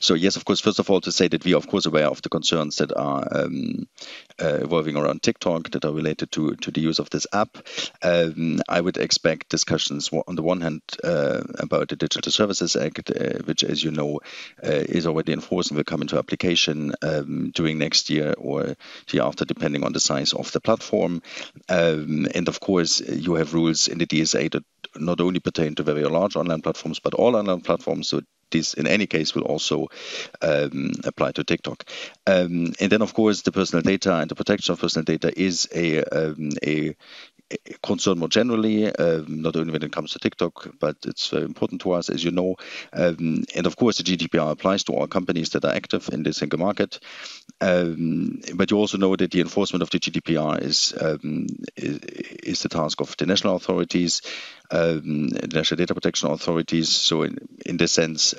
So yes, of course, first of all, to say that we are, of course, aware of the concerns that are evolving around TikTok that are related to the use of this app. I would expect discussions on the one hand about the Digital Services Act, which, as you know, is already enforced and will come into application during next year or the year after, depending on the size of the platform. And of course, you have rules in the DSA that not only pertain to very large online platforms, but all online platforms. So this, in any case, will also apply to TikTok. And then, of course, the personal data and the protection of personal data is a concern more generally, not only when it comes to TikTok, but it's very important to us, as you know. And of course, the GDPR applies to all companies that are active in the single market. But you also know that the enforcement of the GDPR is the task of the national authorities, the national data protection authorities. So in this sense,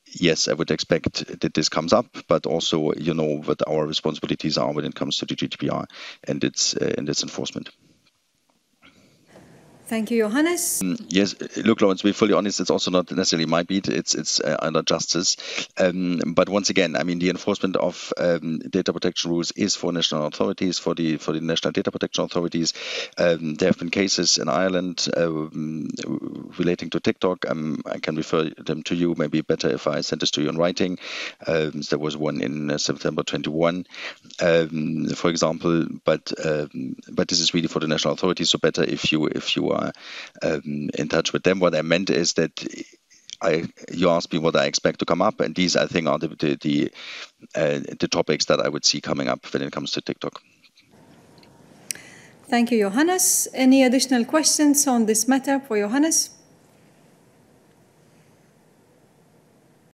yes, I would expect that this comes up, but also, you know, what our responsibilities are when it comes to the GDPR and its enforcement. Thank you, Johannes. Yes, look, Lawrence, to be fully honest, it's also not necessarily my beat. It's under justice. But once again, I mean, the enforcement of data protection rules is for national authorities, for the national data protection authorities. There have been cases in Ireland relating to TikTok. I can refer them to you. Maybe better if I send this to you in writing. There was one in September 21, for example. But this is really for the national authorities. So better if you are in touch with them. What I meant is that you asked me what I expect to come up, and these, I think, are the topics that I would see coming up when it comes to TikTok. Thank you, Johannes. Any additional questions on this matter for Johannes?